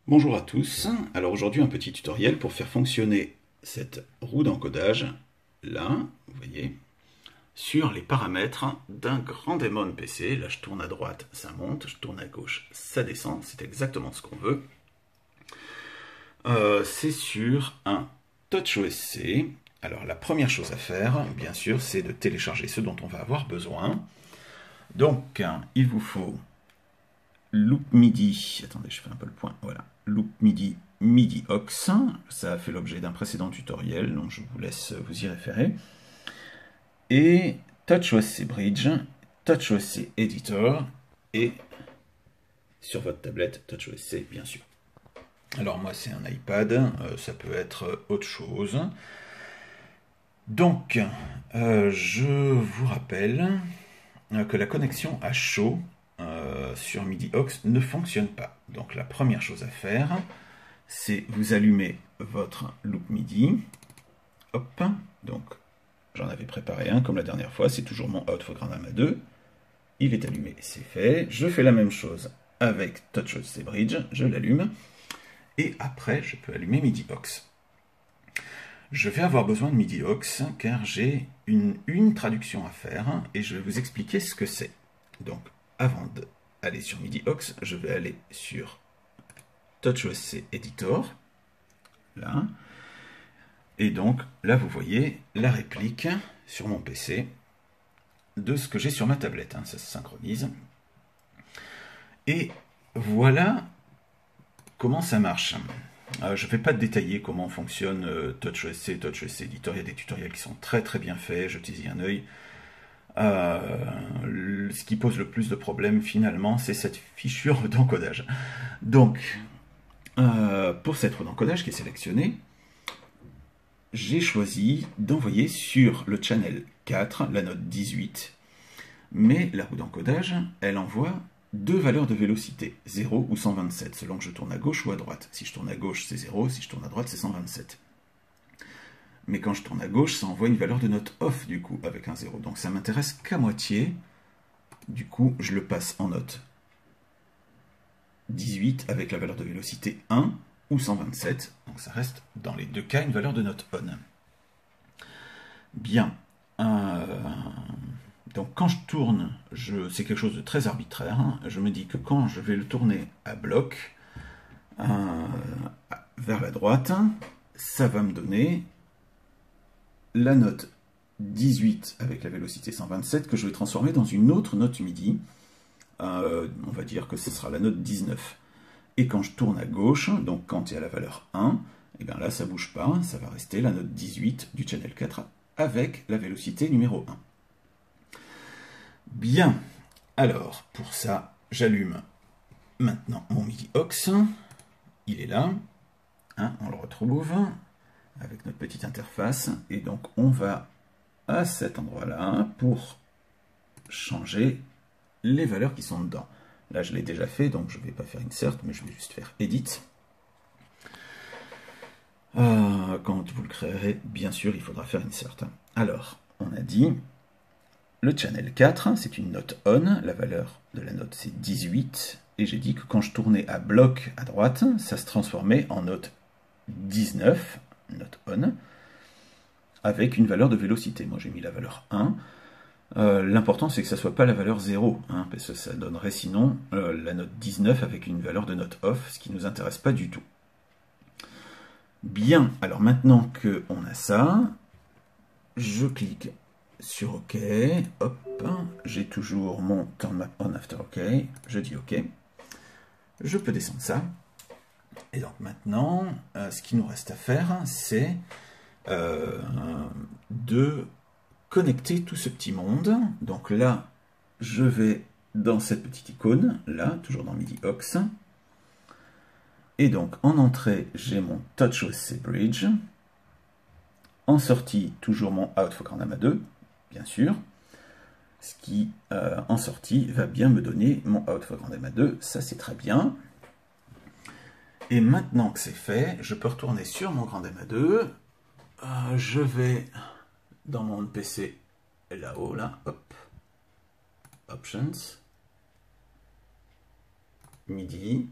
Bonjour à tous, alors aujourd'hui un petit tutoriel pour faire fonctionner cette roue d'encodage, là, vous voyez, sur les paramètres d'un grand démon PC. Là je tourne à droite, ça monte, je tourne à gauche, ça descend, c'est exactement ce qu'on veut. C'est sur un TouchOSC. Alors la première chose à faire, bien sûr, c'est de télécharger ce dont on va avoir besoin. Donc il vous faut Loop MIDI, attendez, je fais un peu le point, voilà, Loop MIDI, MIDI aux, ça a fait l'objet d'un précédent tutoriel, donc je vous laisse vous y référer. Et TouchOSC Bridge, TouchOSC Editor, et sur votre tablette, TouchOSC, bien sûr. Alors moi c'est un iPad, ça peut être autre chose. Donc, je vous rappelle que la connexion à chaud sur MIDI aux ne fonctionne pas. Donc la première chose à faire, c'est vous allumez votre loop MIDI. Hop, donc j'en avais préparé un comme la dernière fois, c'est toujours mon Outfogramma 2. Il est allumé, c'est fait. Je fais la même chose avec TouchOSC Bridge, je l'allume. Et après, je peux allumer MIDI aux. Je vais avoir besoin de MIDI aux car j'ai une traduction à faire et je vais vous expliquer ce que c'est. Donc, avant d'aller sur MIDI aux, je vais aller sur TouchOSC Editor, là. Et donc, là, vous voyez la réplique sur mon PC de ce que j'ai sur ma tablette. Ça se synchronise. Et voilà comment ça marche. Je ne vais pas détailler comment fonctionne TouchOSC, TouchOSC Editor. Il y a des tutoriels qui sont très très bien faits, jetez-y un œil. Ce qui pose le plus de problèmes finalement, c'est cette fichure d'encodage. Donc, pour cette roue d'encodage qui est sélectionnée, j'ai choisi d'envoyer sur le channel 4 la note 18, mais la roue d'encodage, elle envoie deux valeurs de vélocité, 0 ou 127, selon que je tourne à gauche ou à droite. Si je tourne à gauche, c'est 0, si je tourne à droite, c'est 127. Mais quand je tourne à gauche, ça envoie une valeur de note off, du coup, avec un 0. Donc ça m'intéresse qu'à moitié. Du coup, je le passe en note 18 avec la valeur de vélocité 1 ou 127. Donc ça reste, dans les deux cas, une valeur de note on. Bien. Donc quand je tourne, c'est quelque chose de très arbitraire. Je me dis que quand je vais le tourner à bloc, vers la droite, ça va me donner la note 18 avec la vélocité 127 que je vais transformer dans une autre note MIDI. On va dire que ce sera la note 19. Et quand je tourne à gauche, donc quand il y a la valeur 1, et bien là ça ne bouge pas, ça va rester la note 18 du channel 4 avec la vélocité numéro 1. Bien, alors pour ça, j'allume maintenant mon MIDI aux. Il est là, on le retrouve avec notre petite interface. Et donc on va à cet endroit-là pour changer les valeurs qui sont dedans. Là, je l'ai déjà fait, donc je ne vais pas faire Insert, mais je vais juste faire Edit. Quand vous le créerez, bien sûr, il faudra faire Insert. Alors, on a dit, le channel 4, c'est une note on, la valeur de la note c'est 18, et j'ai dit que quand je tournais à bloc à droite, ça se transformait en note 19, note on, avec une valeur de vélocité. Moi j'ai mis la valeur 1. L'important c'est que ça soit pas la valeur 0, parce que ça donnerait sinon la note 19 avec une valeur de note off, ce qui ne nous intéresse pas du tout. Bien, alors maintenant qu'on a ça, je clique sur OK, hop, j'ai toujours mon turn map on after OK, je dis OK, je peux descendre ça, et donc maintenant, ce qu'il nous reste à faire, c'est de connecter tout ce petit monde. Donc là, je vais dans cette petite icône, là, toujours dans MIDI aux. Et donc, en entrée, j'ai mon TouchOSC Bridge. En sortie, toujours mon Outfogramma 2, bien sûr. Ce qui, en sortie, va bien me donner mon Outfogramma 2. Ça, c'est très bien. Et maintenant que c'est fait, je peux retourner sur mon Grandemma 2. Je vais dans mon PC là-haut, là, hop, Options, MIDI,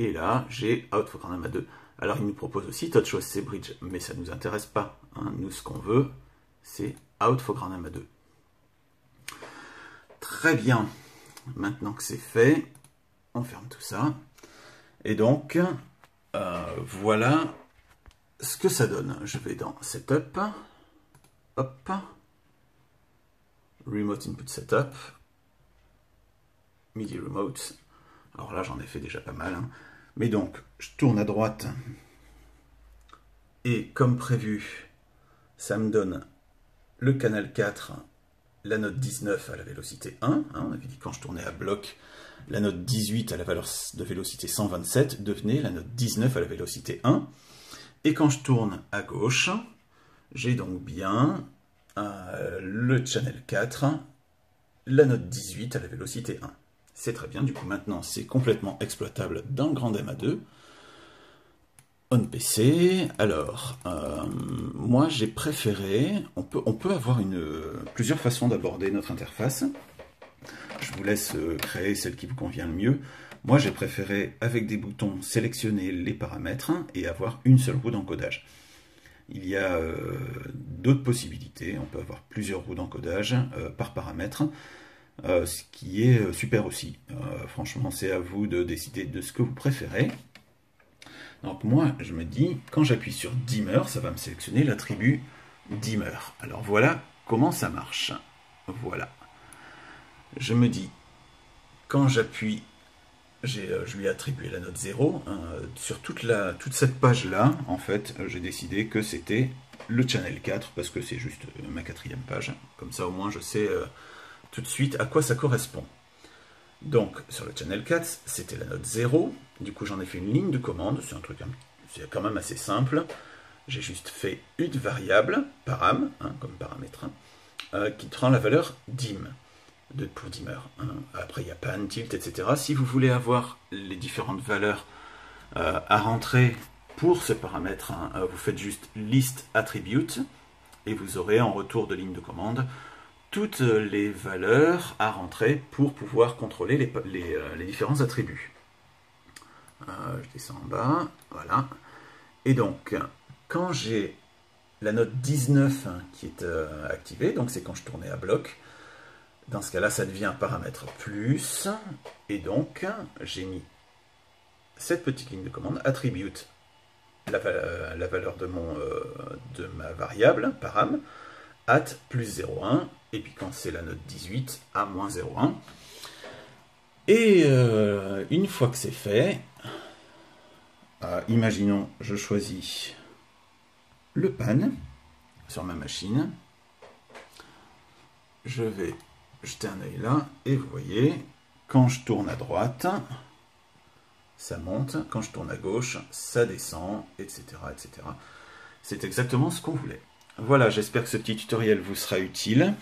Et là, j'ai out foreground AMA2. Alors, il nous propose aussi autre chose, c'est bridge, mais ça ne nous intéresse pas. Hein. Nous, ce qu'on veut, c'est out foreground AMA2. Très bien. Maintenant que c'est fait, on ferme tout ça. Et donc, voilà ce que ça donne. Je vais dans Setup. Hop. Remote Input Setup. MIDI Remote. Alors là, j'en ai fait déjà pas mal. Hein. Mais donc, je tourne à droite. Et comme prévu, ça me donne le canal 4, la note 19 à la vélocité 1. Hein, on avait dit quand je tournais à bloc, la note 18 à la valeur de vélocité 127 devenait la note 19 à la vélocité 1. Et quand je tourne à gauche, j'ai donc bien le channel 4, la note 18 à la vélocité 1. C'est très bien, du coup maintenant c'est complètement exploitable dans le Grand AMA2. On PC, alors, moi j'ai préféré, on peut avoir plusieurs façons d'aborder notre interface. Je vous laisse créer celle qui vous convient le mieux. Moi j'ai préféré, avec des boutons, sélectionner les paramètres et avoir une seule roue d'encodage. Il y a d'autres possibilités, on peut avoir plusieurs roues d'encodage par paramètre. Ce qui est super aussi. Franchement, c'est à vous de décider de ce que vous préférez. Donc moi, je me dis, quand j'appuie sur Dimmer, ça va me sélectionner l'attribut Dimmer. Alors voilà comment ça marche. Voilà. Je me dis, quand j'appuie, je lui ai attribué la note 0. Sur toute cette page-là, en fait, j'ai décidé que c'était le channel 4, parce que c'est juste ma 4e page. Comme ça, au moins, je sais tout de suite à quoi ça correspond. Donc, sur le channel 4, c'était la note 0. Du coup, j'en ai fait une ligne de commande. C'est un truc, c'est quand même assez simple. J'ai juste fait une variable, param, hein, comme paramètre, qui prend la valeur dim, pour dimmer. Hein. Après, il y a pan, tilt, etc. Si vous voulez avoir les différentes valeurs à rentrer pour ce paramètre, hein, vous faites juste list attribute, et vous aurez en retour de ligne de commande toutes les valeurs à rentrer pour pouvoir contrôler les différents attributs. Je descends en bas, voilà. Et donc, quand j'ai la note 19 qui est activée, donc c'est quand je tournais à bloc, dans ce cas-là, ça devient un paramètre plus, et donc j'ai mis cette petite ligne de commande, attribute la valeur de ma variable, param, at plus 0,1, et puis quand c'est la note 18, à moins 0,1. Et une fois que c'est fait, imaginons, je choisis le pan sur ma machine. Je vais jeter un œil là, et vous voyez, quand je tourne à droite, ça monte, quand je tourne à gauche, ça descend, etc. etc. C'est exactement ce qu'on voulait. Voilà, j'espère que ce petit tutoriel vous sera utile.